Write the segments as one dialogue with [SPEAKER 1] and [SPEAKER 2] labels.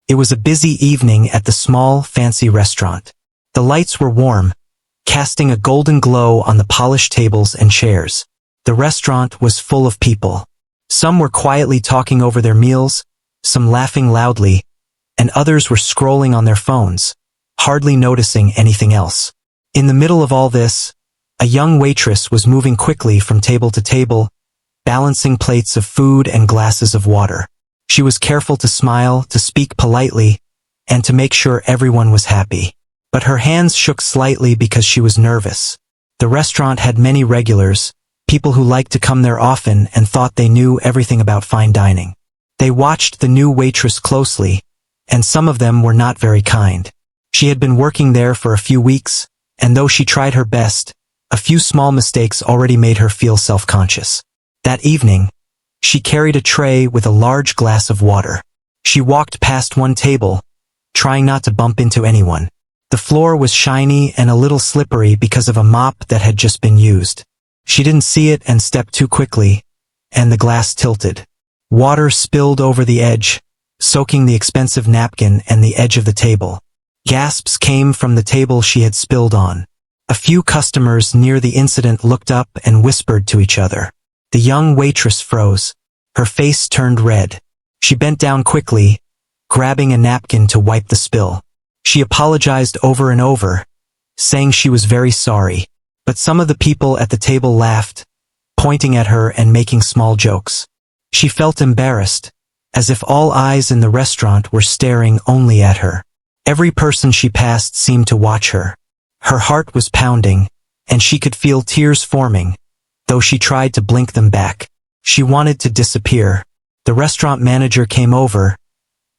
[SPEAKER 1] It was a busy evening at the small, fancy restaurant. The lights were warm, casting a golden glow on the polished tables and chairs. The restaurant was full of people. Some were quietly talking over their meals, some laughing loudly, and others were scrolling on their phones, hardly noticing anything else. In the middle of all this, a young waitress was moving quickly from table to table, balancing plates of food and glasses of water. She was careful to smile, to speak politely, and to make sure everyone was happy. But her hands shook slightly because she was nervous. The restaurant had many regulars, people who liked to come there often and thought they knew everything about fine dining. They watched the new waitress closely, and some of them were not very kind. She had been working there for a few weeks, and though she tried her best, a few small mistakes already made her feel self-conscious. That evening, she carried a tray with a large glass of water. She walked past one table, trying not to bump into anyone. The floor was shiny and a little slippery because of a mop that had just been used. She didn't see it and stepped too quickly, and the glass tilted. Water spilled over the edge, soaking the expensive napkin and the edge of the table. Gasps came from the table she had spilled on. A few customers near the incident looked up and whispered to each other. The young waitress froze. Her face turned red. She bent down quickly, grabbing a napkin to wipe the spill. She apologized over and over, saying she was very sorry. But some of the people at the table laughed, pointing at her and making small jokes. She felt embarrassed, as if all eyes in the restaurant were staring only at her. Every person she passed seemed to watch her. Her heart was pounding, and she could feel tears forming, though she tried to blink them back. She wanted to disappear. The restaurant manager came over,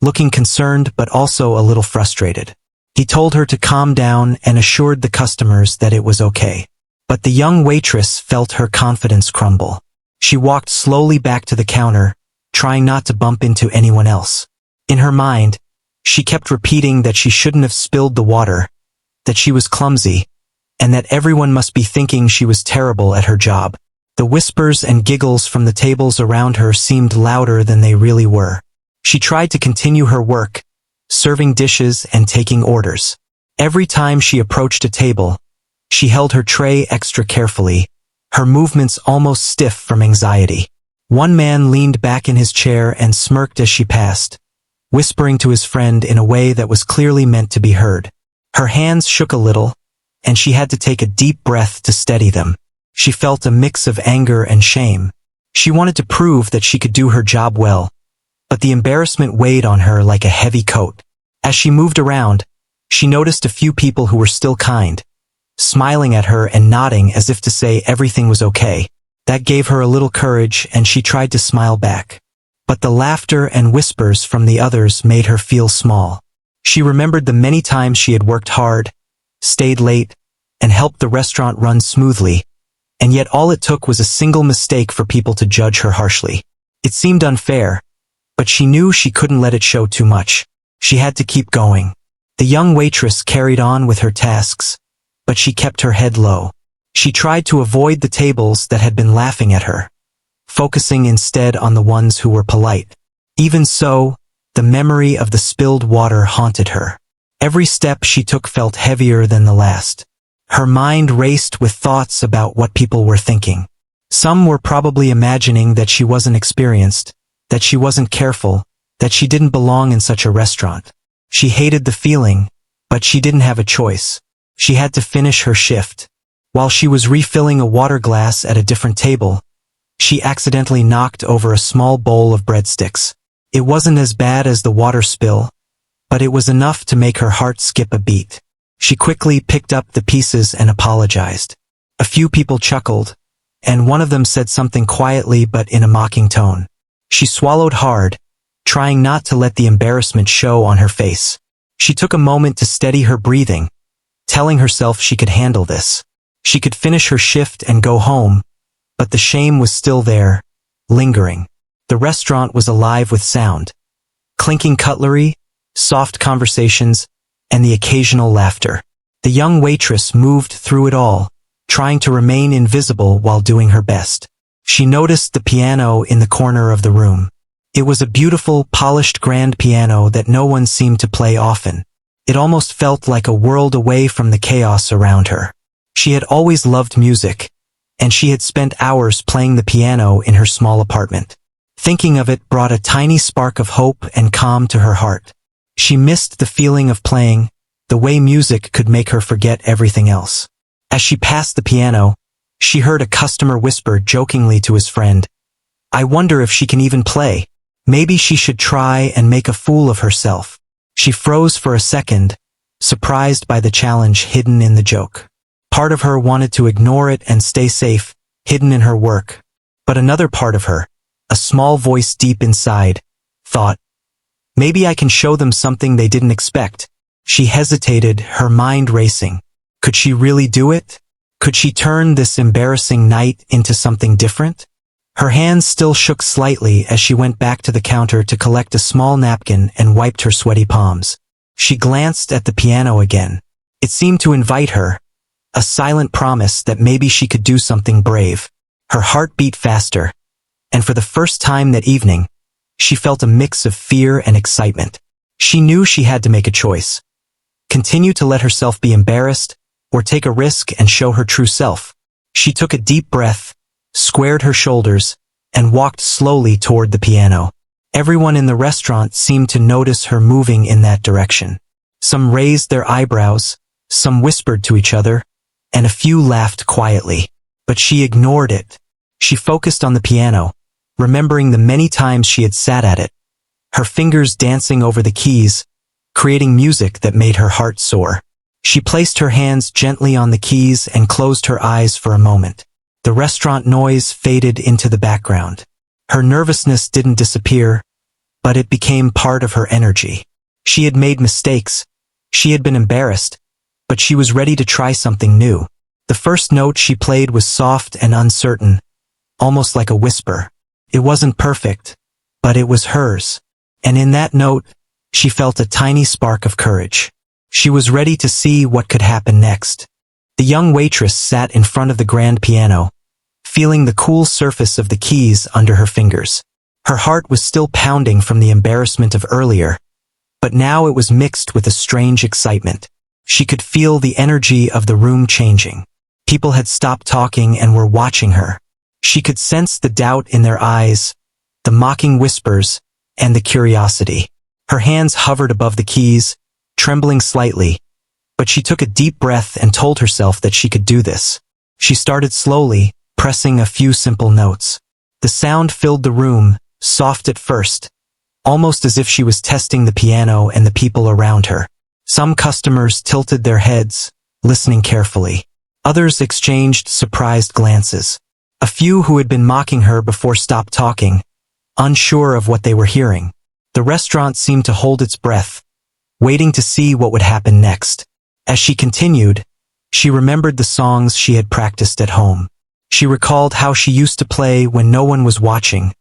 [SPEAKER 1] looking concerned but also a little frustrated. He told her to calm down and assured the customers that it was okay. But the young waitress felt her confidence crumble. She walked slowly back to the counter, trying not to bump into anyone else. In her mind, she kept repeating that she shouldn't have spilled the water, that she was clumsy, and that everyone must be thinking she was terrible at her job. The whispers and giggles from the tables around her seemed louder than they really were. She tried to continue her work, serving dishes and taking orders. Every time she approached a table, she held her tray extra carefully, her movements almost stiff from anxiety. One man leaned back in his chair and smirked as she passed, whispering to his friend in a way that was clearly meant to be heard. Her hands shook a little, and she had to take a deep breath to steady them. She felt a mix of anger and shame. She wanted to prove that she could do her job well, but the embarrassment weighed on her like a heavy coat. As she moved around, she noticed a few people who were still kind, smiling at her and nodding as if to say everything was okay. That gave her a little courage and she tried to smile back. But the laughter and whispers from the others made her feel small. She remembered the many times she had worked hard, stayed late, and helped the restaurant run smoothly, and yet all it took was a single mistake for people to judge her harshly. It seemed unfair, but she knew she couldn't let it show too much. She had to keep going. The young waitress carried on with her tasks, but she kept her head low. She tried to avoid the tables that had been laughing at her, focusing instead on the ones who were polite. Even so, the memory of the spilled water haunted her. Every step she took felt heavier than the last. Her mind raced with thoughts about what people were thinking. Some were probably imagining that she wasn't experienced, that she wasn't careful, that she didn't belong in such a restaurant. She hated the feeling, but she didn't have a choice. She had to finish her shift. While she was refilling a water glass at a different table, she accidentally knocked over a small bowl of breadsticks. It wasn't as bad as the water spill, but it was enough to make her heart skip a beat. She quickly picked up the pieces and apologized. A few people chuckled, and one of them said something quietly but in a mocking tone. She swallowed hard, trying not to let the embarrassment show on her face. She took a moment to steady her breathing, telling herself she could handle this. She could finish her shift and go home, but the shame was still there, lingering. The restaurant was alive with sound. Clinking cutlery, soft conversations, and the occasional laughter. The young waitress moved through it all, trying to remain invisible while doing her best. She noticed the piano in the corner of the room. It was a beautiful, polished grand piano that no one seemed to play often. It almost felt like a world away from the chaos around her. She had always loved music, and she had spent hours playing the piano in her small apartment. Thinking of it brought a tiny spark of hope and calm to her heart. She missed the feeling of playing, the way music could make her forget everything else. As she passed the piano, she heard a customer whisper jokingly to his friend, "I wonder if she can even play. Maybe she should try and make a fool of herself." She froze for a second, surprised by the challenge hidden in the joke. Part of her wanted to ignore it and stay safe, hidden in her work. But another part of her, a small voice deep inside, thought, "Maybe I can show them something they didn't expect." She hesitated, her mind racing. Could she really do it? Could she turn this embarrassing night into something different? Her hands still shook slightly as she went back to the counter to collect a small napkin and wiped her sweaty palms. She glanced at the piano again. It seemed to invite her, a silent promise that maybe she could do something brave. Her heart beat faster, and for the first time that evening, she felt a mix of fear and excitement. She knew she had to make a choice. Continue to let herself be embarrassed, or take a risk and show her true self. She took a deep breath, squared her shoulders, and walked slowly toward the piano. Everyone in the restaurant seemed to notice her moving in that direction. Some raised their eyebrows, some whispered to each other, and a few laughed quietly. But she ignored it. She focused on the piano, remembering the many times she had sat at it, her fingers dancing over the keys, creating music that made her heart soar. She placed her hands gently on the keys and closed her eyes for a moment. The restaurant noise faded into the background. Her nervousness didn't disappear, but it became part of her energy. She had made mistakes. She had been embarrassed, but she was ready to try something new. The first note she played was soft and uncertain, almost like a whisper. It wasn't perfect, but it was hers. And in that note, she felt a tiny spark of courage. She was ready to see what could happen next. The young waitress sat in front of the grand piano, feeling the cool surface of the keys under her fingers. Her heart was still pounding from the embarrassment of earlier, but now it was mixed with a strange excitement. She could feel the energy of the room changing. People had stopped talking and were watching her. She could sense the doubt in their eyes, the mocking whispers, and the curiosity. Her hands hovered above the keys, trembling slightly, but she took a deep breath and told herself that she could do this. She started slowly, pressing a few simple notes. The sound filled the room, soft at first, almost as if she was testing the piano and the people around her. Some customers tilted their heads, listening carefully. Others exchanged surprised glances. A few who had been mocking her before stopped talking, unsure of what they were hearing. The restaurant seemed to hold its breath, waiting to see what would happen next. As she continued, she remembered the songs she had practiced at home. She recalled how she used to play when no one was watching,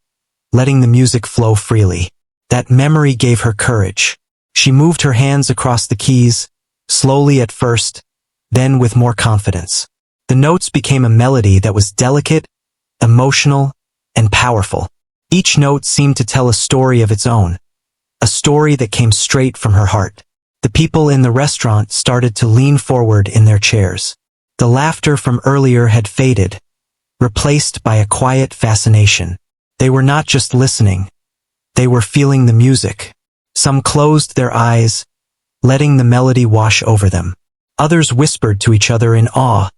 [SPEAKER 1] letting the music flow freely. That memory gave her courage. She moved her hands across the keys, slowly at first, then with more confidence. The notes became a melody that was delicate, emotional, and powerful. Each note seemed to tell a story of its own, a story that came straight from her heart. The people in the restaurant started to lean forward in their chairs. The laughter from earlier had faded, replaced by a quiet fascination. They were not just listening. They were feeling the music. Some closed their eyes, letting the melody wash over them. Others whispered to each other in awe,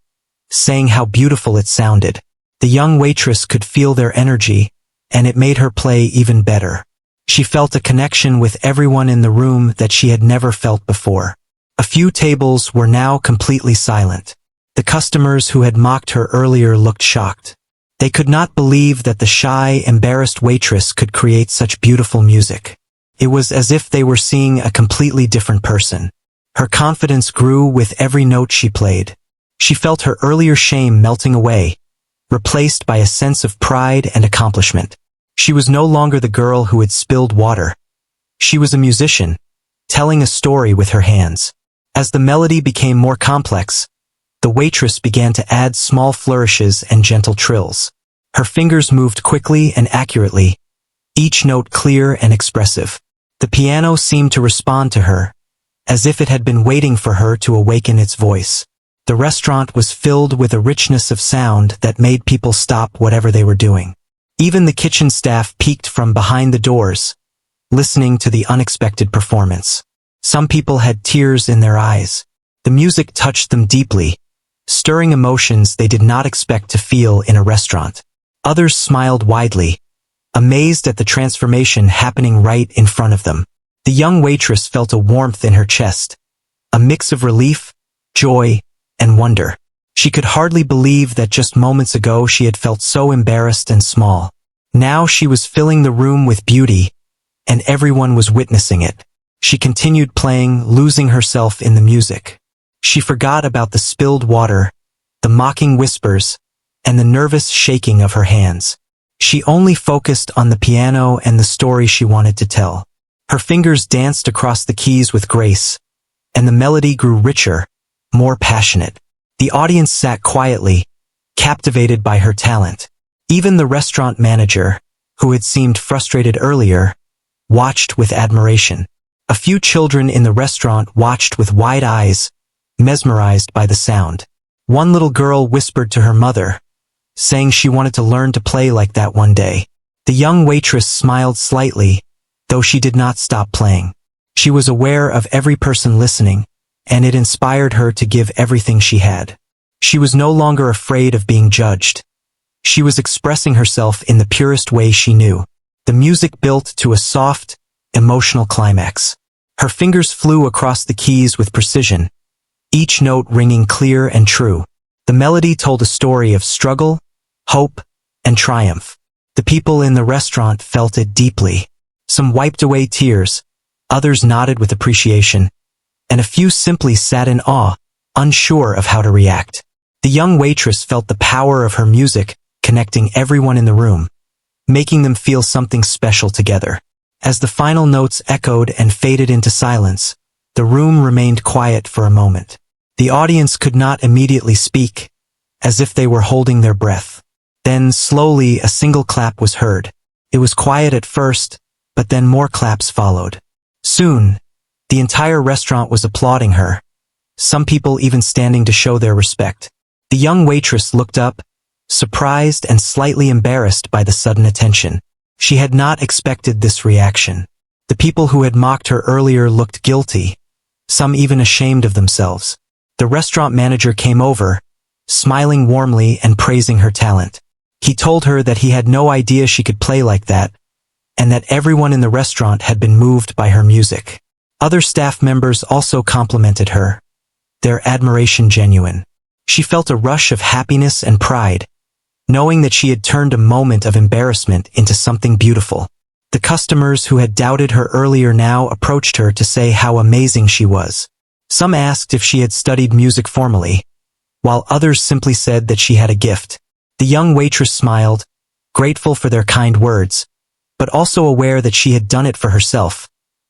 [SPEAKER 1] saying how beautiful it sounded. The young waitress could feel their energy, and it made her play even better. She felt a connection with everyone in the room that she had never felt before. A few tables were now completely silent. The customers who had mocked her earlier looked shocked. They could not believe that the shy, embarrassed waitress could create such beautiful music. It was as if they were seeing a completely different person. Her confidence grew with every note she played. She felt her earlier shame melting away, replaced by a sense of pride and accomplishment. She was no longer the girl who had spilled water. She was a musician, telling a story with her hands. As the melody became more complex, the waitress began to add small flourishes and gentle trills. Her fingers moved quickly and accurately, each note clear and expressive. The piano seemed to respond to her, as if it had been waiting for her to awaken its voice. The restaurant was filled with a richness of sound that made people stop whatever they were doing. Even the kitchen staff peeked from behind the doors, listening to the unexpected performance. Some people had tears in their eyes. The music touched them deeply, stirring emotions they did not expect to feel in a restaurant. Others smiled widely, amazed at the transformation happening right in front of them. The young waitress felt a warmth in her chest, a mix of relief, joy, and wonder. She could hardly believe that just moments ago she had felt so embarrassed and small. Now she was filling the room with beauty, and everyone was witnessing it. She continued playing, losing herself in the music. She forgot about the spilled water, the mocking whispers, and the nervous shaking of her hands. She only focused on the piano and the story she wanted to tell. Her fingers danced across the keys with grace, and the melody grew richer, more passionate. The audience sat quietly, captivated by her talent. Even the restaurant manager, who had seemed frustrated earlier, watched with admiration. A few children in the restaurant watched with wide eyes, mesmerized by the sound. One little girl whispered to her mother, saying she wanted to learn to play like that one day. The young waitress smiled slightly, though she did not stop playing. She was aware of every person listening, and it inspired her to give everything she had. She was no longer afraid of being judged. She was expressing herself in the purest way she knew. The music built to a soft, emotional climax. Her fingers flew across the keys with precision, each note ringing clear and true. The melody told a story of struggle, hope, and triumph. The people in the restaurant felt it deeply. Some wiped away tears, others nodded with appreciation, and a few simply sat in awe, unsure of how to react. The young waitress felt the power of her music connecting everyone in the room, making them feel something special together. As the final notes echoed and faded into silence, the room remained quiet for a moment. The audience could not immediately speak, as if they were holding their breath. Then, slowly, a single clap was heard. It was quiet at first, but then more claps followed. Soon, the entire restaurant was applauding her, some people even standing to show their respect. The young waitress looked up, surprised and slightly embarrassed by the sudden attention. She had not expected this reaction. The people who had mocked her earlier looked guilty, some even ashamed of themselves. The restaurant manager came over, smiling warmly and praising her talent. He told her that he had no idea she could play like that, and that everyone in the restaurant had been moved by her music. Other staff members also complimented her, their admiration genuine. She felt a rush of happiness and pride, knowing that she had turned a moment of embarrassment into something beautiful. The customers who had doubted her earlier now approached her to say how amazing she was. Some asked if she had studied music formally, while others simply said that she had a gift. The young waitress smiled, grateful for their kind words, but also aware that she had done it for herself,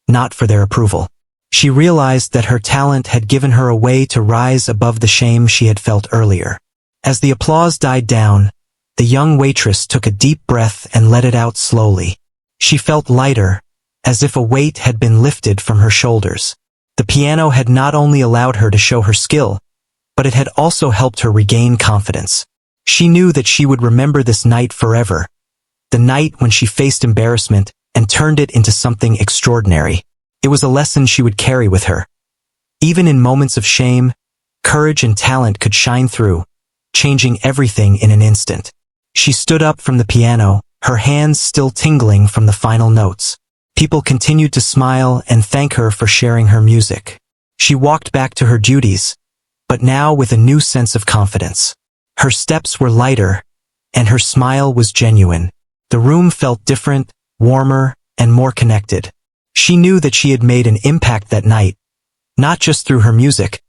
[SPEAKER 1] not for their approval. She realized that her talent had given her a way to rise above the shame she had felt earlier. As the applause died down, the young waitress took a deep breath and let it out slowly. She felt lighter, as if a weight had been lifted from her shoulders. The piano had not only allowed her to show her skill, but it had also helped her regain confidence. She knew that she would remember this night forever, the night when she faced embarrassment and turned it into something extraordinary. It was a lesson she would carry with her. Even in moments of shame, courage and talent could shine through, changing everything in an instant. She stood up from the piano, her hands still tingling from the final notes. People continued to smile and thank her for sharing her music. She walked back to her duties, but now with a new sense of confidence. Her steps were lighter, and her smile was genuine. The room felt different, warmer, and more connected. She knew that she had made an impact that night, not just through her music,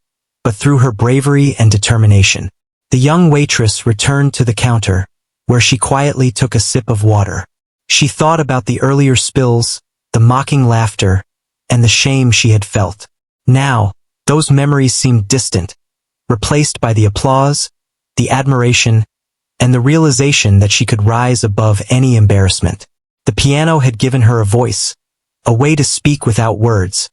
[SPEAKER 1] but through her bravery and determination. The young waitress returned to the counter, where she quietly took a sip of water. She thought about the earlier spills, the mocking laughter, and the shame she had felt. Now, those memories seemed distant, replaced by the applause, the admiration, and the realization that she could rise above any embarrassment. The piano had given her a voice, a way to speak without words,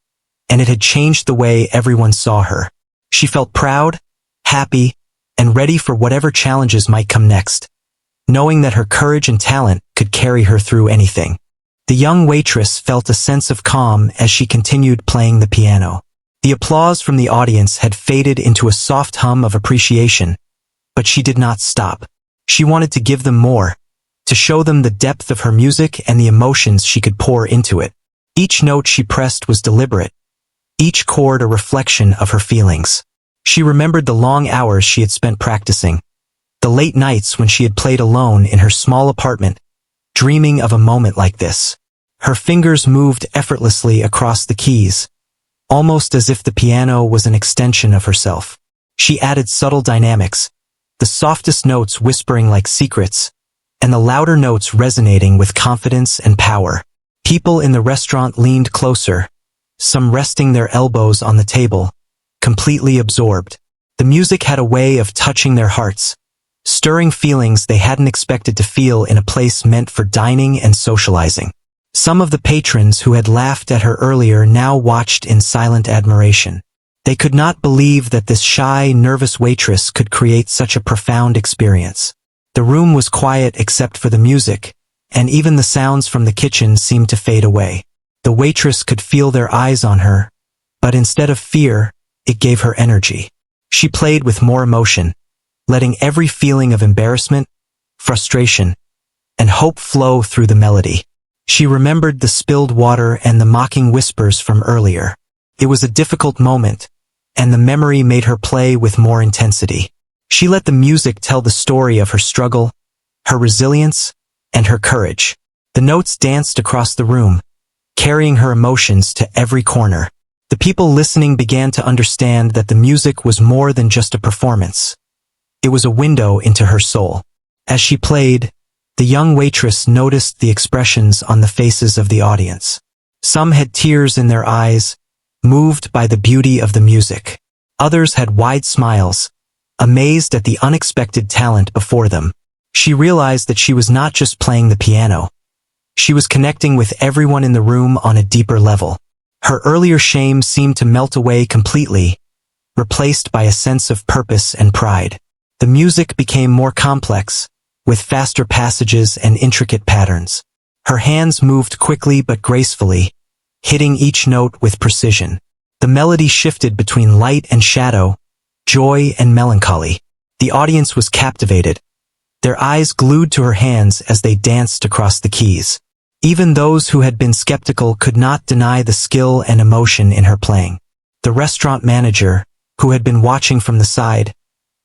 [SPEAKER 1] and it had changed the way everyone saw her. She felt proud, happy, and ready for whatever challenges might come next, knowing that her courage and talent could carry her through anything. The young waitress felt a sense of calm as she continued playing the piano. The applause from the audience had faded into a soft hum of appreciation, but she did not stop. She wanted to give them more, to show them the depth of her music and the emotions she could pour into it. Each note she pressed was deliberate, each chord a reflection of her feelings. She remembered the long hours she had spent practicing, the late nights when she had played alone in her small apartment, dreaming of a moment like this. Her fingers moved effortlessly across the keys, almost as if the piano was an extension of herself. She added subtle dynamics, the softest notes whispering like secrets, and the louder notes resonating with confidence and power. People in the restaurant leaned closer, some resting their elbows on the table, completely absorbed. The music had a way of touching their hearts, stirring feelings they hadn't expected to feel in a place meant for dining and socializing. Some of the patrons who had laughed at her earlier now watched in silent admiration. They could not believe that this shy, nervous waitress could create such a profound experience. The room was quiet except for the music, and even the sounds from the kitchen seemed to fade away. The waitress could feel their eyes on her, but instead of fear, it gave her energy. She played with more emotion, letting every feeling of embarrassment, frustration, and hope flow through the melody. She remembered the spilled water and the mocking whispers from earlier. It was a difficult moment, and the memory made her play with more intensity. She let the music tell the story of her struggle, her resilience, and her courage. The notes danced across the room, carrying her emotions to every corner. The people listening began to understand that the music was more than just a performance. It was a window into her soul. As she played, the young waitress noticed the expressions on the faces of the audience. Some had tears in their eyes, moved by the beauty of the music. Others had wide smiles, amazed at the unexpected talent before them. She realized that she was not just playing the piano. She was connecting with everyone in the room on a deeper level. Her earlier shame seemed to melt away completely, replaced by a sense of purpose and pride. The music became more complex, with faster passages and intricate patterns. Her hands moved quickly but gracefully, hitting each note with precision. The melody shifted between light and shadow, joy and melancholy. The audience was captivated, their eyes glued to her hands as they danced across the keys. Even those who had been skeptical could not deny the skill and emotion in her playing. The restaurant manager, who had been watching from the side,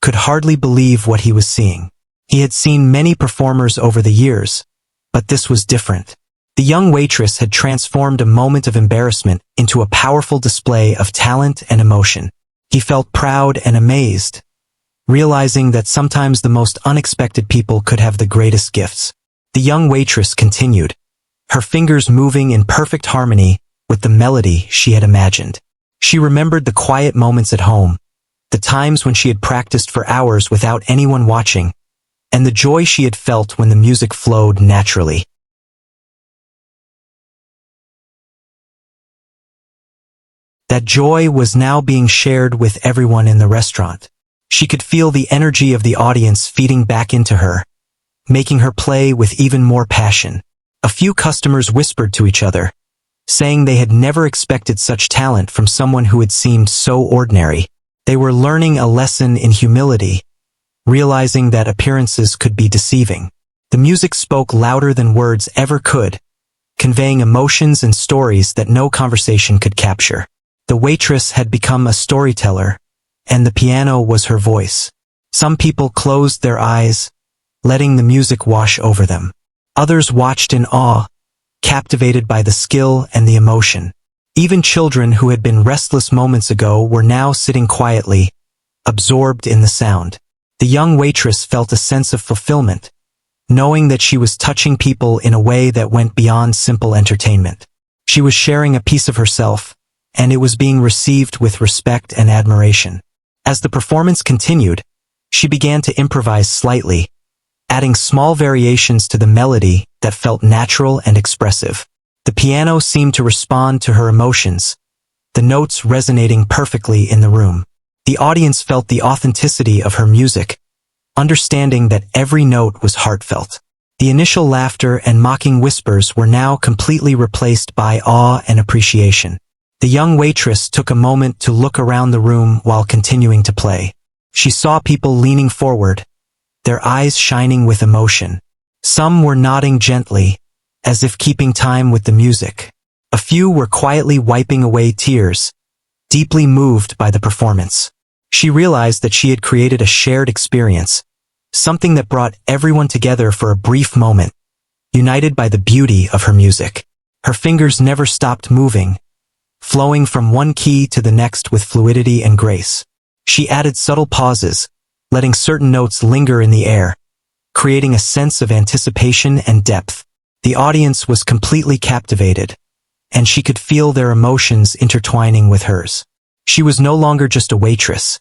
[SPEAKER 1] could hardly believe what he was seeing. He had seen many performers over the years, but this was different. The young waitress had transformed a moment of embarrassment into a powerful display of talent and emotion. He felt proud and amazed, realizing that sometimes the most unexpected people could have the greatest gifts. The young waitress continued, her fingers moving in perfect harmony with the melody she had imagined. She remembered the quiet moments at home, the times when she had practiced for hours without anyone watching, and the joy she had felt when the music flowed naturally. That joy was now being shared with everyone in the restaurant. She could feel the energy of the audience feeding back into her, making her play with even more passion. A few customers whispered to each other, saying they had never expected such talent from someone who had seemed so ordinary. They were learning a lesson in humility, realizing that appearances could be deceiving. The music spoke louder than words ever could, conveying emotions and stories that no conversation could capture. The waitress had become a storyteller, and the piano was her voice. Some people closed their eyes, letting the music wash over them. Others watched in awe, captivated by the skill and the emotion. Even children who had been restless moments ago were now sitting quietly, absorbed in the sound. The young waitress felt a sense of fulfillment, knowing that she was touching people in a way that went beyond simple entertainment. She was sharing a piece of herself, and it was being received with respect and admiration. As the performance continued, she began to improvise slightly, adding small variations to the melody that felt natural and expressive. The piano seemed to respond to her emotions, the notes resonating perfectly in the room. The audience felt the authenticity of her music, understanding that every note was heartfelt. The initial laughter and mocking whispers were now completely replaced by awe and appreciation. The young waitress took a moment to look around the room while continuing to play. She saw people leaning forward, their eyes shining with emotion. Some were nodding gently, as if keeping time with the music. A few were quietly wiping away tears, deeply moved by the performance. She realized that she had created a shared experience, something that brought everyone together for a brief moment, united by the beauty of her music. Her fingers never stopped moving, flowing from one key to the next with fluidity and grace. She added subtle pauses, letting certain notes linger in the air, creating a sense of anticipation and depth. The audience was completely captivated, and she could feel their emotions intertwining with hers. She was no longer just a waitress.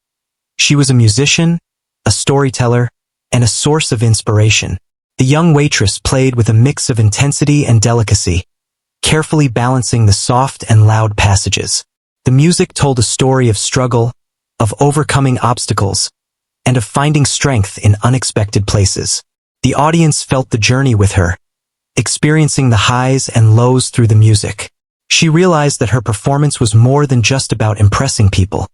[SPEAKER 1] She was a musician, a storyteller, and a source of inspiration. The young waitress played with a mix of intensity and delicacy, carefully balancing the soft and loud passages. The music told a story of struggle, of overcoming obstacles, and of finding strength in unexpected places. The audience felt the journey with her, experiencing the highs and lows through the music. She realized that her performance was more than just about impressing people.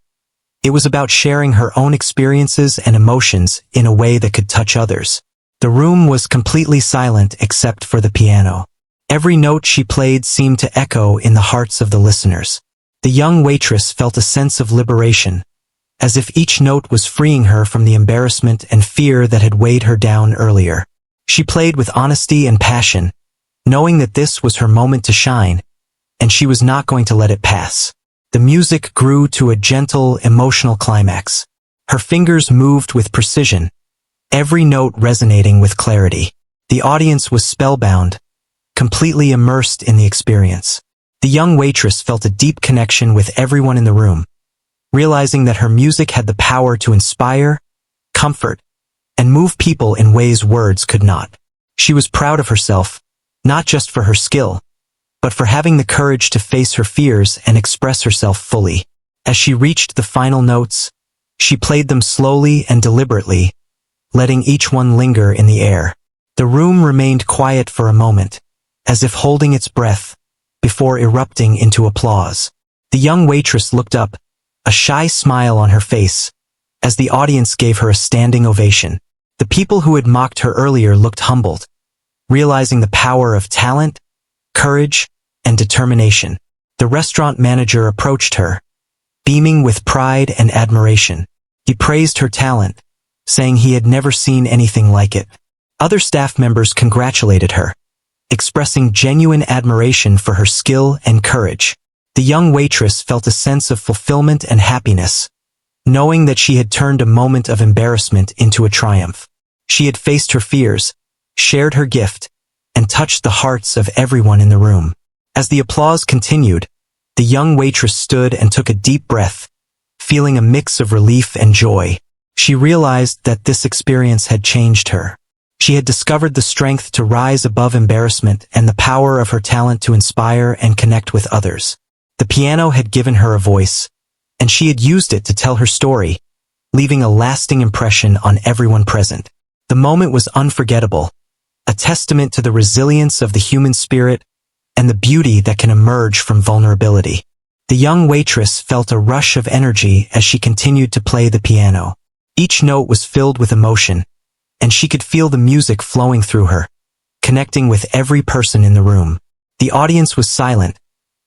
[SPEAKER 1] It was about sharing her own experiences and emotions in a way that could touch others. The room was completely silent except for the piano. Every note she played seemed to echo in the hearts of the listeners. The young waitress felt a sense of liberation, as if each note was freeing her from the embarrassment and fear that had weighed her down earlier. She played with honesty and passion, knowing that this was her moment to shine, and she was not going to let it pass. The music grew to a gentle, emotional climax. Her fingers moved with precision, every note resonating with clarity. The audience was spellbound, completely immersed in the experience. The young waitress felt a deep connection with everyone in the room, realizing that her music had the power to inspire, comfort, and move people in ways words could not. She was proud of herself, not just for her skill, but for having the courage to face her fears and express herself fully. As she reached the final notes, she played them slowly and deliberately, letting each one linger in the air. The room remained quiet for a moment, as if holding its breath, before erupting into applause. The young waitress looked up, a shy smile on her face, as the audience gave her a standing ovation. The people who had mocked her earlier looked humbled, realizing the power of talent, courage, and determination. The restaurant manager approached her, beaming with pride and admiration. He praised her talent, saying he had never seen anything like it. Other staff members congratulated her, expressing genuine admiration for her skill and courage. The young waitress felt a sense of fulfillment and happiness, knowing that she had turned a moment of embarrassment into a triumph. She had faced her fears, shared her gift, and touched the hearts of everyone in the room. As the applause continued, the young waitress stood and took a deep breath, feeling a mix of relief and joy. She realized that this experience had changed her. She had discovered the strength to rise above embarrassment and the power of her talent to inspire and connect with others. The piano had given her a voice, and she had used it to tell her story, leaving a lasting impression on everyone present. The moment was unforgettable, a testament to the resilience of the human spirit and the beauty that can emerge from vulnerability. The young waitress felt a rush of energy as she continued to play the piano. Each note was filled with emotion, and she could feel the music flowing through her, connecting with every person in the room. The audience was silent,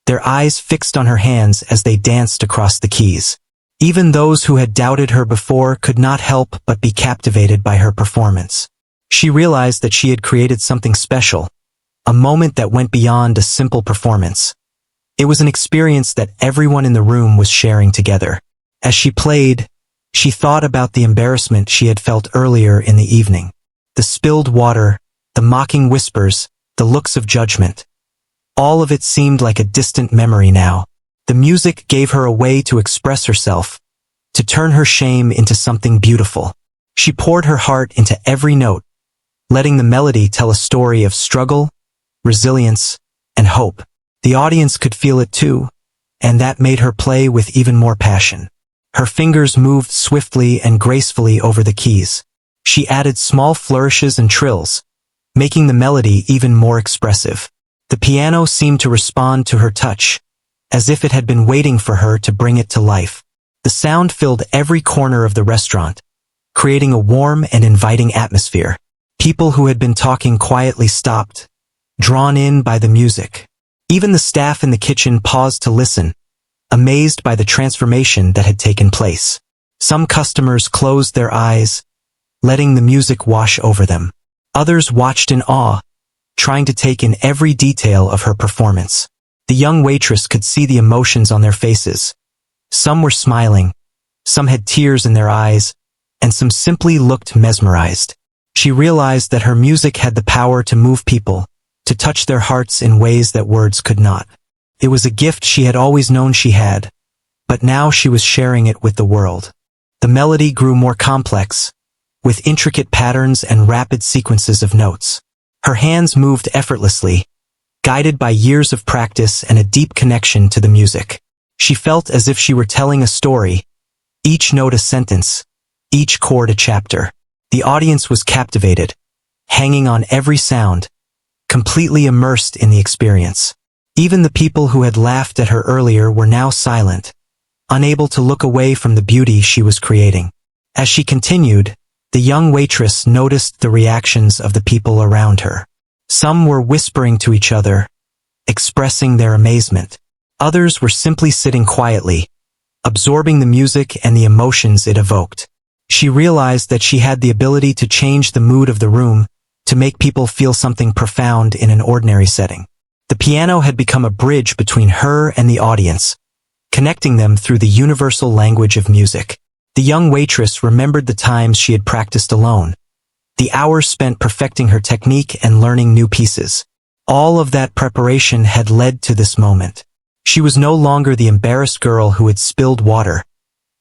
[SPEAKER 1] their eyes fixed on her hands as they danced across the keys. Even those who had doubted her before could not help but be captivated by her performance. She realized that she had created something special, a moment that went beyond a simple performance. It was an experience that everyone in the room was sharing together. As she played, she thought about the embarrassment she had felt earlier in the evening. The spilled water, the mocking whispers, the looks of judgment. All of it seemed like a distant memory now. The music gave her a way to express herself, to turn her shame into something beautiful. She poured her heart into every note, letting the melody tell a story of struggle, resilience, and hope. The audience could feel it too, and that made her play with even more passion. Her fingers moved swiftly and gracefully over the keys. She added small flourishes and trills, making the melody even more expressive. The piano seemed to respond to her touch, as if it had been waiting for her to bring it to life. The sound filled every corner of the restaurant, creating a warm and inviting atmosphere. People who had been talking quietly stopped, drawn in by the music. Even the staff in the kitchen paused to listen, amazed by the transformation that had taken place. Some customers closed their eyes, letting the music wash over them. Others watched in awe, trying to take in every detail of her performance. The young waitress could see the emotions on their faces. Some were smiling, some had tears in their eyes, and some simply looked mesmerized. She realized that her music had the power to move people, to touch their hearts in ways that words could not. It was a gift she had always known she had, but now she was sharing it with the world. The melody grew more complex, with intricate patterns and rapid sequences of notes. Her hands moved effortlessly, guided by years of practice and a deep connection to the music. She felt as if she were telling a story, each note a sentence, each chord a chapter. The audience was captivated, hanging on every sound, completely immersed in the experience. Even the people who had laughed at her earlier were now silent, unable to look away from the beauty she was creating. As she continued, the young waitress noticed the reactions of the people around her. Some were whispering to each other, expressing their amazement. Others were simply sitting quietly, absorbing the music and the emotions it evoked. She realized that she had the ability to change the mood of the room, to make people feel something profound in an ordinary setting. The piano had become a bridge between her and the audience, connecting them through the universal language of music. The young waitress remembered the times she had practiced alone, the hours spent perfecting her technique and learning new pieces. All of that preparation had led to this moment. She was no longer the embarrassed girl who had spilled water.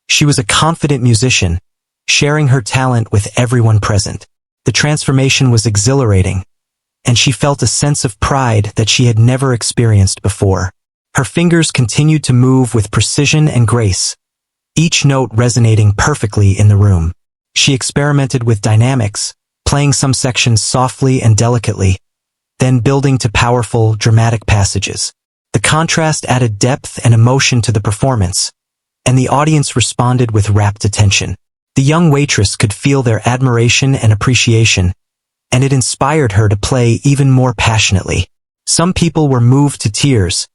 [SPEAKER 1] She was a confident musician, sharing her talent with everyone present. The transformation was exhilarating, and she felt a sense of pride that she had never experienced before. Her fingers continued to move with precision and grace, each note resonating perfectly in the room. She experimented with dynamics, playing some sections softly and delicately, then building to powerful, dramatic passages. The contrast added depth and emotion to the performance, and the audience responded with rapt attention. The young waitress could feel their admiration and appreciation, and it inspired her to play even more passionately. Some people were moved to tears,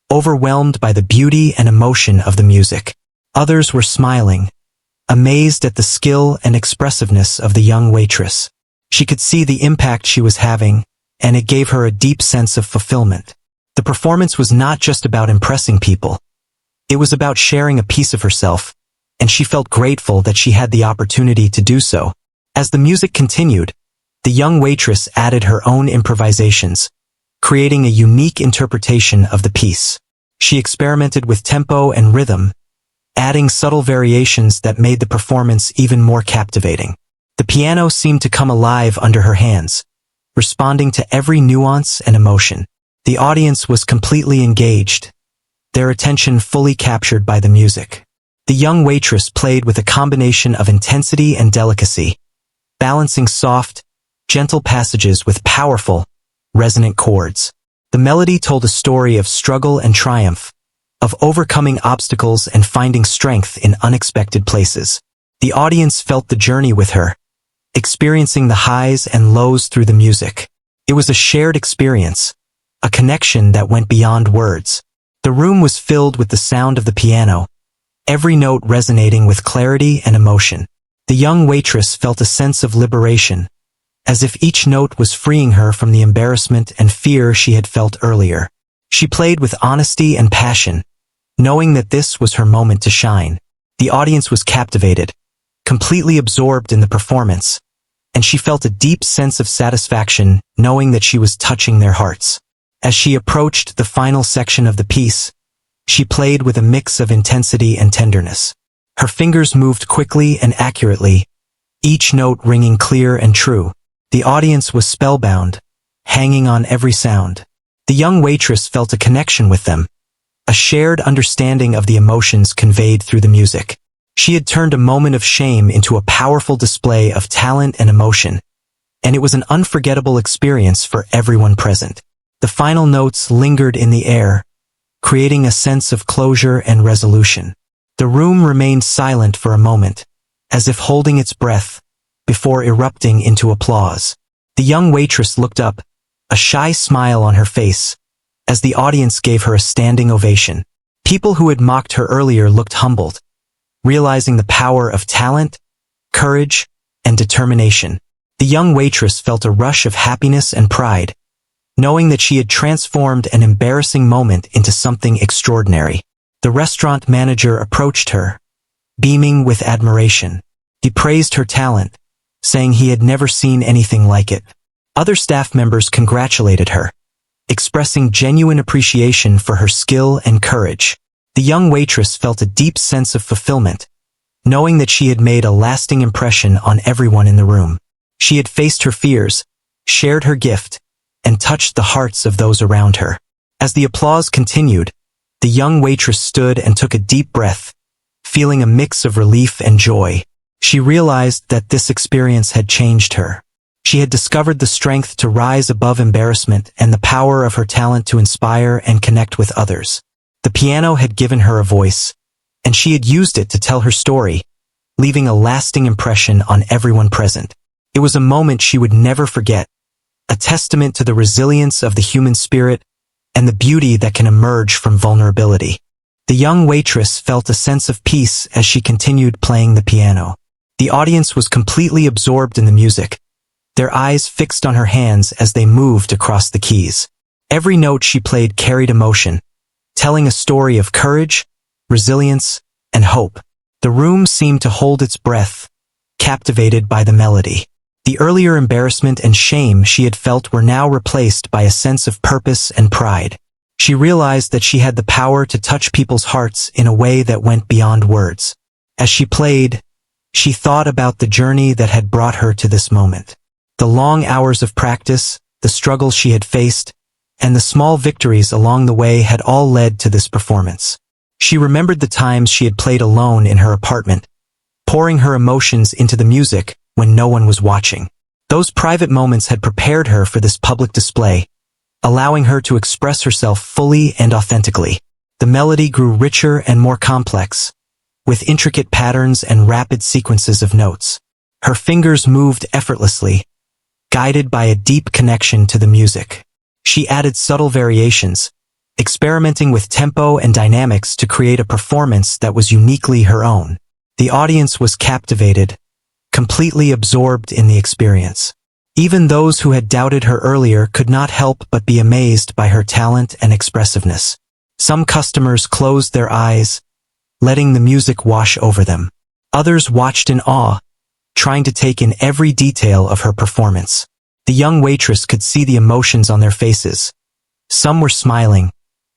[SPEAKER 1] overwhelmed by the beauty and emotion of the music. Others were smiling, amazed at the skill and expressiveness of the young waitress. She could see the impact she was having, and it gave her a deep sense of fulfillment. The performance was not just about impressing people. It was about sharing a piece of herself, and she felt grateful that she had the opportunity to do so. As the music continued, the young waitress added her own improvisations, creating a unique interpretation of the piece. She experimented with tempo and rhythm, adding subtle variations that made the performance even more captivating. The piano seemed to come alive under her hands, responding to every nuance and emotion. The audience was completely engaged, their attention fully captured by the music. The young waitress played with a combination of intensity and delicacy, balancing soft, gentle passages with powerful, resonant chords. The melody told a story of struggle and triumph, of overcoming obstacles and finding strength in unexpected places. The audience felt the journey with her, experiencing the highs and lows through the music. It was a shared experience, a connection that went beyond words. The room was filled with the sound of the piano, every note resonating with clarity and emotion. The young waitress felt a sense of liberation, as if each note was freeing her from the embarrassment and fear she had felt earlier. She played with honesty and passion, knowing that this was her moment to shine. The audience was captivated, completely absorbed in the performance, and she felt a deep sense of satisfaction knowing that she was touching their hearts. As she approached the final section of the piece, she played with a mix of intensity and tenderness. Her fingers moved quickly and accurately, each note ringing clear and true. The audience was spellbound, hanging on every sound. The young waitress felt a connection with them, a shared understanding of the emotions conveyed through the music. She had turned a moment of shame into a powerful display of talent and emotion, and it was an unforgettable experience for everyone present. The final notes lingered in the air, creating a sense of closure and resolution. The room remained silent for a moment, as if holding its breath, before erupting into applause. The young waitress looked up, a shy smile on her face, as the audience gave her a standing ovation. People who had mocked her earlier looked humbled, realizing the power of talent, courage, and determination. The young waitress felt a rush of happiness and pride, knowing that she had transformed an embarrassing moment into something extraordinary. The restaurant manager approached her, beaming with admiration. He praised her talent, saying he had never seen anything like it. Other staff members congratulated her, expressing genuine appreciation for her skill and courage. The young waitress felt a deep sense of fulfillment, knowing that she had made a lasting impression on everyone in the room. She had faced her fears, shared her gift, and touched the hearts of those around her. As the applause continued, the young waitress stood and took a deep breath, feeling a mix of relief and joy. She realized that this experience had changed her. She had discovered the strength to rise above embarrassment and the power of her talent to inspire and connect with others. The piano had given her a voice, and she had used it to tell her story, leaving a lasting impression on everyone present. It was a moment she would never forget, a testament to the resilience of the human spirit and the beauty that can emerge from vulnerability. The young waitress felt a sense of peace as she continued playing the piano. The audience was completely absorbed in the music, their eyes fixed on her hands as they moved across the keys. Every note she played carried emotion, telling a story of courage, resilience, and hope. The room seemed to hold its breath, captivated by the melody. The earlier embarrassment and shame she had felt were now replaced by a sense of purpose and pride. She realized that she had the power to touch people's hearts in a way that went beyond words. As she played, she thought about the journey that had brought her to this moment. The long hours of practice, the struggles she had faced, and the small victories along the way had all led to this performance. She remembered the times she had played alone in her apartment, pouring her emotions into the music when no one was watching. Those private moments had prepared her for this public display, allowing her to express herself fully and authentically. The melody grew richer and more complex, with intricate patterns and rapid sequences of notes. Her fingers moved effortlessly, guided by a deep connection to the music. She added subtle variations, experimenting with tempo and dynamics to create a performance that was uniquely her own. The audience was captivated, completely absorbed in the experience. Even those who had doubted her earlier could not help but be amazed by her talent and expressiveness. Some customers closed their eyes, letting the music wash over them. Others watched in awe, trying to take in every detail of her performance. The young waitress could see the emotions on their faces. Some were smiling,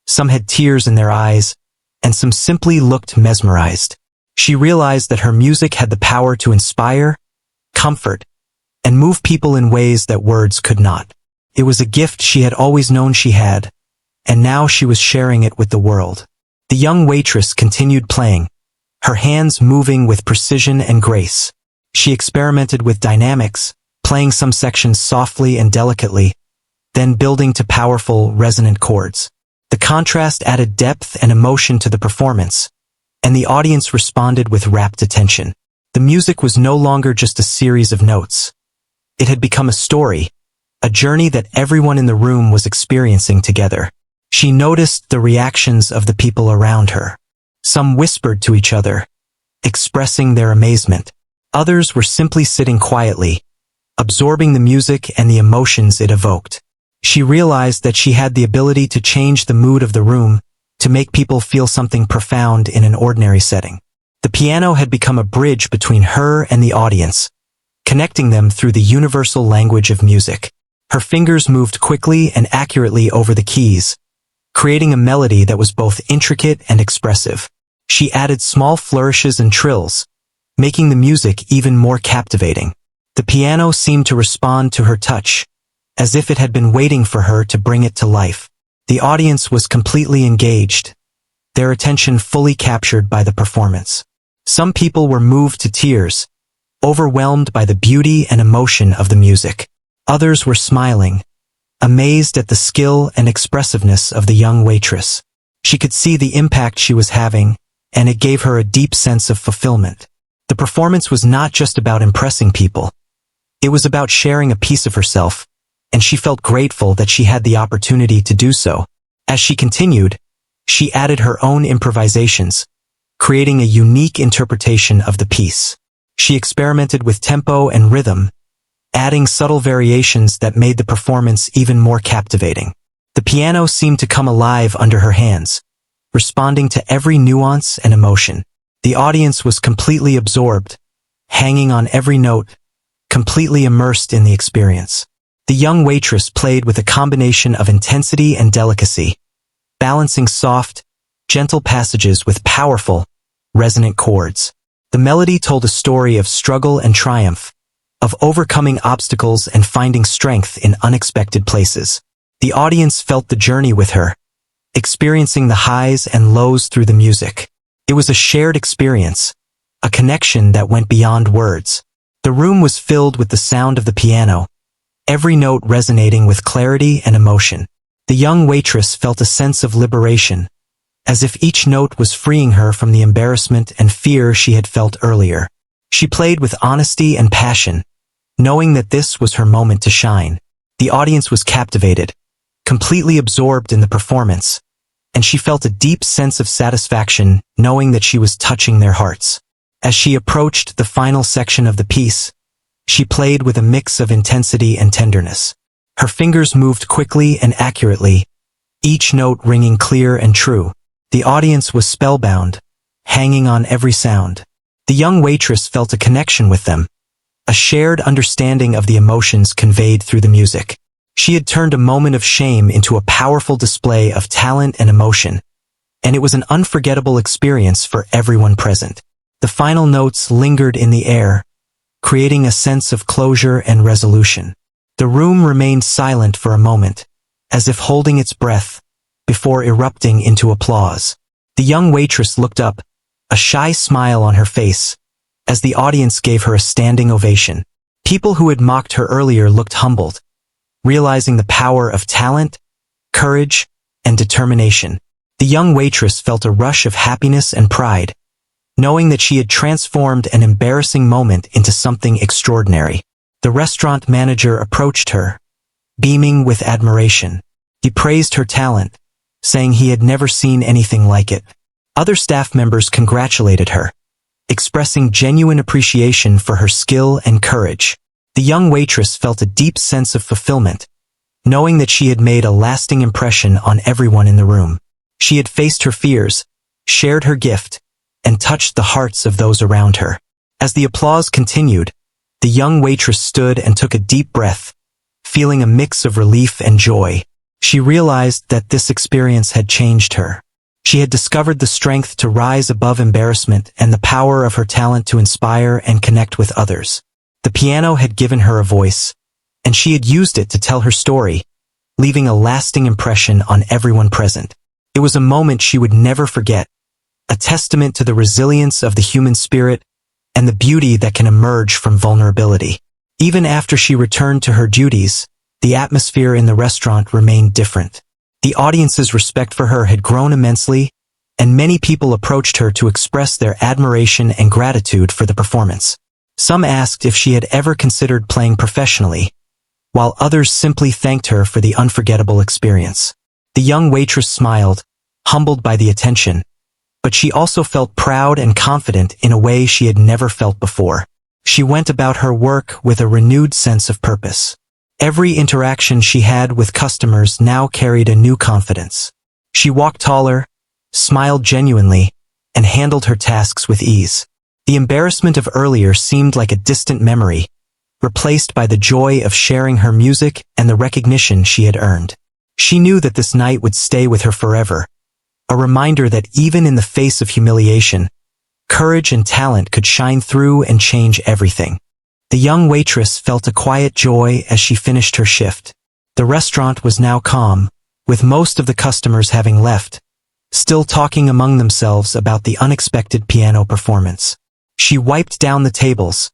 [SPEAKER 1] some had tears in their eyes, and some simply looked mesmerized. She realized that her music had the power to inspire, comfort, and move people in ways that words could not. It was a gift she had always known she had, and now she was sharing it with the world. The young waitress continued playing, her hands moving with precision and grace. She experimented with dynamics, playing some sections softly and delicately, then building to powerful, resonant chords. The contrast added depth and emotion to the performance, and the audience responded with rapt attention. The music was no longer just a series of notes. It had become a story, a journey that everyone in the room was experiencing together. She noticed the reactions of the people around her. Some whispered to each other, expressing their amazement. Others were simply sitting quietly, absorbing the music and the emotions it evoked. She realized that she had the ability to change the mood of the room, to make people feel something profound in an ordinary setting. The piano had become a bridge between her and the audience, connecting them through the universal language of music. Her fingers moved quickly and accurately over the keys, creating a melody that was both intricate and expressive. She added small flourishes and trills, making the music even more captivating. The piano seemed to respond to her touch, as if it had been waiting for her to bring it to life. The audience was completely engaged, their attention fully captured by the performance. Some people were moved to tears, overwhelmed by the beauty and emotion of the music. Others were smiling, amazed at the skill and expressiveness of the young waitress. She could see the impact she was having, and it gave her a deep sense of fulfillment. The performance was not just about impressing people. It was about sharing a piece of herself, and she felt grateful that she had the opportunity to do so. As she continued, she added her own improvisations, creating a unique interpretation of the piece. She experimented with tempo and rhythm, adding subtle variations that made the performance even more captivating. The piano seemed to come alive under her hands, responding to every nuance and emotion. The audience was completely absorbed, hanging on every note, completely immersed in the experience. The young waitress played with a combination of intensity and delicacy, balancing soft, gentle passages with powerful, resonant chords. The melody told a story of struggle and triumph, of overcoming obstacles and finding strength in unexpected places. The audience felt the journey with her, experiencing the highs and lows through the music. It was a shared experience, a connection that went beyond words. The room was filled with the sound of the piano, every note resonating with clarity and emotion. The young waitress felt a sense of liberation, as if each note was freeing her from the embarrassment and fear she had felt earlier. She played with honesty and passion, knowing that this was her moment to shine. The audience was captivated, completely absorbed in the performance, and she felt a deep sense of satisfaction knowing that she was touching their hearts. As she approached the final section of the piece, she played with a mix of intensity and tenderness. Her fingers moved quickly and accurately, each note ringing clear and true. The audience was spellbound, hanging on every sound. The young waitress felt a connection with them, a shared understanding of the emotions conveyed through the music. She had turned a moment of shame into a powerful display of talent and emotion, and it was an unforgettable experience for everyone present. The final notes lingered in the air, creating a sense of closure and resolution. The room remained silent for a moment, as if holding its breath, before erupting into applause. The young waitress looked up, a shy smile on her face, as the audience gave her a standing ovation. People who had mocked her earlier looked humbled, realizing the power of talent, courage, and determination. The young waitress felt a rush of happiness and pride, knowing that she had transformed an embarrassing moment into something extraordinary. The restaurant manager approached her, beaming with admiration. He praised her talent, saying he had never seen anything like it. Other staff members congratulated her, expressing genuine appreciation for her skill and courage. The young waitress felt a deep sense of fulfillment, knowing that she had made a lasting impression on everyone in the room. She had faced her fears, shared her gift, and touched the hearts of those around her. As the applause continued, the young waitress stood and took a deep breath, feeling a mix of relief and joy. She realized that this experience had changed her. She had discovered the strength to rise above embarrassment and the power of her talent to inspire and connect with others. The piano had given her a voice, and she had used it to tell her story, leaving a lasting impression on everyone present. It was a moment she would never forget, a testament to the resilience of the human spirit and the beauty that can emerge from vulnerability. Even after she returned to her duties, the atmosphere in the restaurant remained different. The audience's respect for her had grown immensely, and many people approached her to express their admiration and gratitude for the performance. Some asked if she had ever considered playing professionally, while others simply thanked her for the unforgettable experience. The young waitress smiled, humbled by the attention, but she also felt proud and confident in a way she had never felt before. She went about her work with a renewed sense of purpose. Every interaction she had with customers now carried a new confidence. She walked taller, smiled genuinely, and handled her tasks with ease. The embarrassment of earlier seemed like a distant memory, replaced by the joy of sharing her music and the recognition she had earned. She knew that this night would stay with her forever, a reminder that even in the face of humiliation, courage and talent could shine through and change everything. The young waitress felt a quiet joy as she finished her shift. The restaurant was now calm, with most of the customers having left, still talking among themselves about the unexpected piano performance. She wiped down the tables,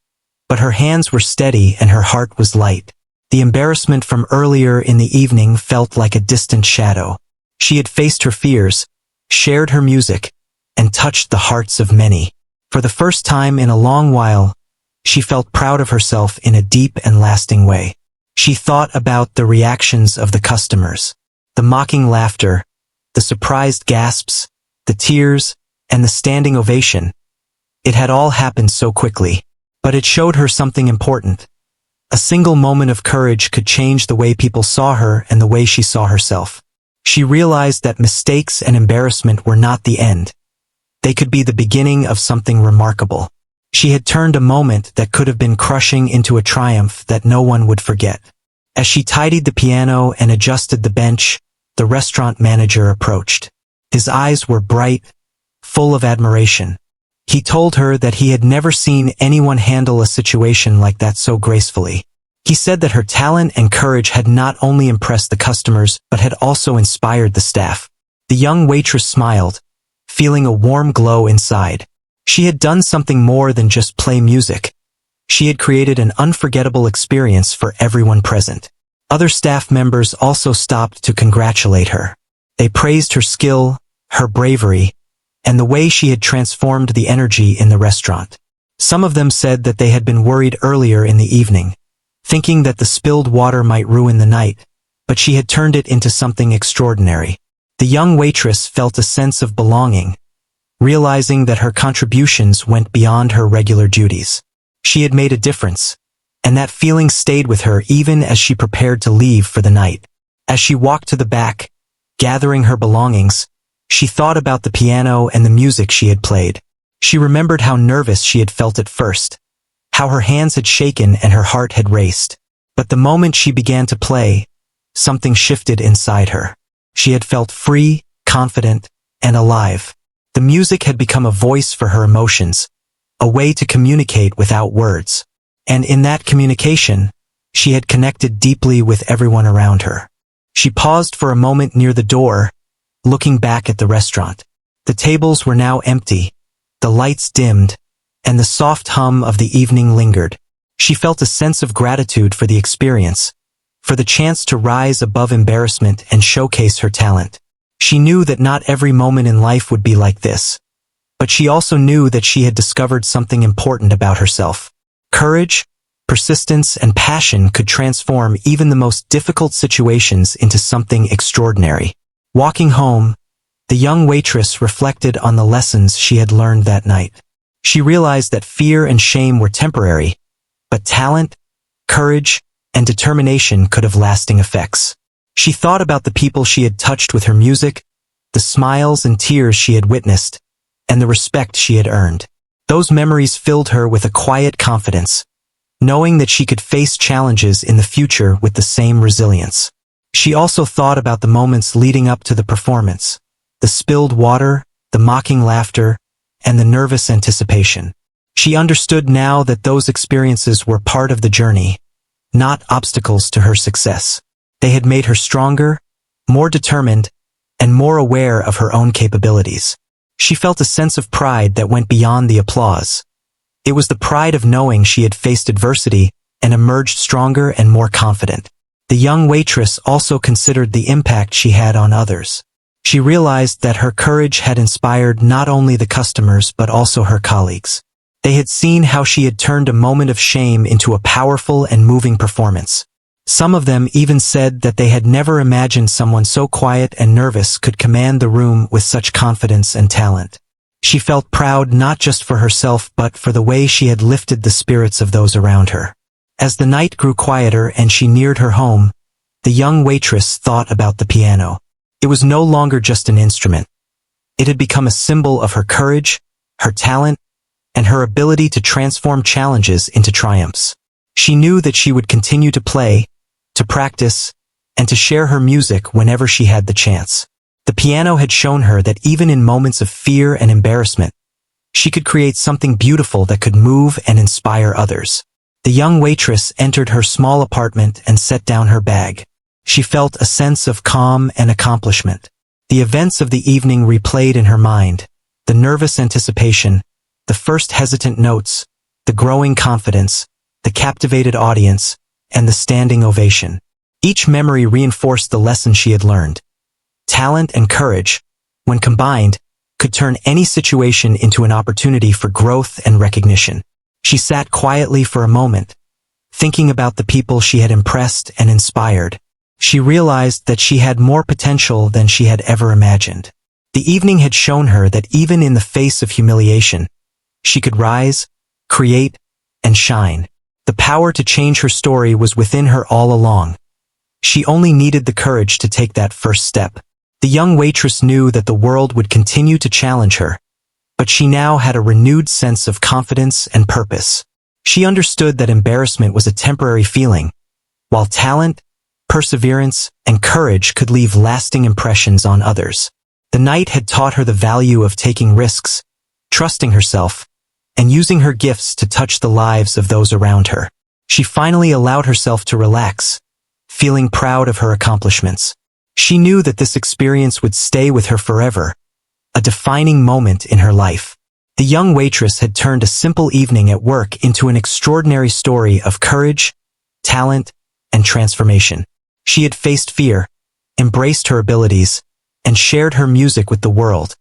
[SPEAKER 1] but her hands were steady and her heart was light. The embarrassment from earlier in the evening felt like a distant shadow. She had faced her fears, shared her music, and touched the hearts of many. For the first time in a long while, she felt proud of herself in a deep and lasting way. She thought about the reactions of the customers, the mocking laughter, the surprised gasps, the tears, and the standing ovation. It had all happened so quickly, but it showed her something important. A single moment of courage could change the way people saw her and the way she saw herself. She realized that mistakes and embarrassment were not the end. They could be the beginning of something remarkable. She had turned a moment that could have been crushing into a triumph that no one would forget. As she tidied the piano and adjusted the bench, the restaurant manager approached. His eyes were bright, full of admiration. He told her that he had never seen anyone handle a situation like that so gracefully. He said that her talent and courage had not only impressed the customers but had also inspired the staff. The young waitress smiled, feeling a warm glow inside. She had done something more than just play music. She had created an unforgettable experience for everyone present. Other staff members also stopped to congratulate her. They praised her skill, her bravery, and the way she had transformed the energy in the restaurant. Some of them said that they had been worried earlier in the evening, thinking that the spilled water might ruin the night, but she had turned it into something extraordinary. The young waitress felt a sense of belonging, realizing that her contributions went beyond her regular duties. She had made a difference, and that feeling stayed with her even as she prepared to leave for the night. As she walked to the back, gathering her belongings, she thought about the piano and the music she had played. She remembered how nervous she had felt at first, how her hands had shaken and her heart had raced. But the moment she began to play, something shifted inside her. She had felt free, confident, and alive. The music had become a voice for her emotions, a way to communicate without words. And in that communication, she had connected deeply with everyone around her. She paused for a moment near the door, looking back at the restaurant. The tables were now empty, the lights dimmed, and the soft hum of the evening lingered. She felt a sense of gratitude for the experience, for the chance to rise above embarrassment and showcase her talent. She knew that not every moment in life would be like this, but she also knew that she had discovered something important about herself. Courage, persistence, and passion could transform even the most difficult situations into something extraordinary. Walking home, the young waitress reflected on the lessons she had learned that night. She realized that fear and shame were temporary, but talent, courage, and determination could have lasting effects. She thought about the people she had touched with her music, the smiles and tears she had witnessed, and the respect she had earned. Those memories filled her with a quiet confidence, knowing that she could face challenges in the future with the same resilience. She also thought about the moments leading up to the performance, the spilled water, the mocking laughter, and the nervous anticipation. She understood now that those experiences were part of the journey, not obstacles to her success. They had made her stronger, more determined, and more aware of her own capabilities. She felt a sense of pride that went beyond the applause. It was the pride of knowing she had faced adversity and emerged stronger and more confident. The young waitress also considered the impact she had on others. She realized that her courage had inspired not only the customers but also her colleagues. They had seen how she had turned a moment of shame into a powerful and moving performance. Some of them even said that they had never imagined someone so quiet and nervous could command the room with such confidence and talent. She felt proud not just for herself but for the way she had lifted the spirits of those around her. As the night grew quieter and she neared her home, the young waitress thought about the piano. It was no longer just an instrument. It had become a symbol of her courage, her talent, and her ability to transform challenges into triumphs. She knew that she would continue to play, to practice, and to share her music whenever she had the chance. The piano had shown her that even in moments of fear and embarrassment, she could create something beautiful that could move and inspire others. The The young waitress entered her small apartment and set down her bag. She felt a sense of calm and accomplishment. The events of the evening replayed in her mind, the nervous anticipation, the first hesitant notes, the growing confidence, the captivated audience, and the standing ovation. Each memory reinforced the lesson she had learned. Talent and courage, when combined, could turn any situation into an opportunity for growth and recognition. She sat quietly for a moment, thinking about the people she had impressed and inspired. She realized that she had more potential than she had ever imagined. The evening had shown her that even in the face of humiliation, she could rise, create, and shine. The power to change her story was within her all along. She only needed the courage to take that first step. The young waitress knew that the world would continue to challenge her, but she now had a renewed sense of confidence and purpose. She understood that embarrassment was a temporary feeling, while talent, perseverance, and courage could leave lasting impressions on others. The night had taught her the value of taking risks, trusting herself, and using her gifts to touch the lives of those around her. She finally allowed herself to relax, feeling proud of her accomplishments. She knew that this experience would stay with her forever, a defining moment in her life. The young waitress had turned a simple evening at work into an extraordinary story of courage, talent, and transformation. She had faced fear, embraced her abilities, and shared her music with the world,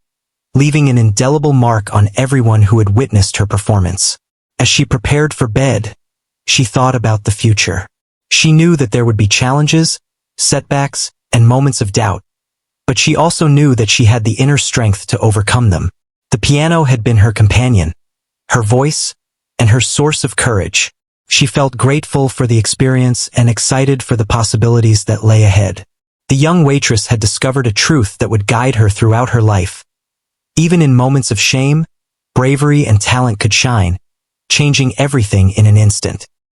[SPEAKER 1] leaving an indelible mark on everyone who had witnessed her performance. As she prepared for bed, she thought about the future. She knew that there would be challenges, setbacks, and moments of doubt, but she also knew that she had the inner strength to overcome them. The piano had been her companion, her voice, and her source of courage. She felt grateful for the experience and excited for the possibilities that lay ahead. The young waitress had discovered a truth that would guide her throughout her life. Even in moments of shame, bravery and talent could shine, changing everything in an instant.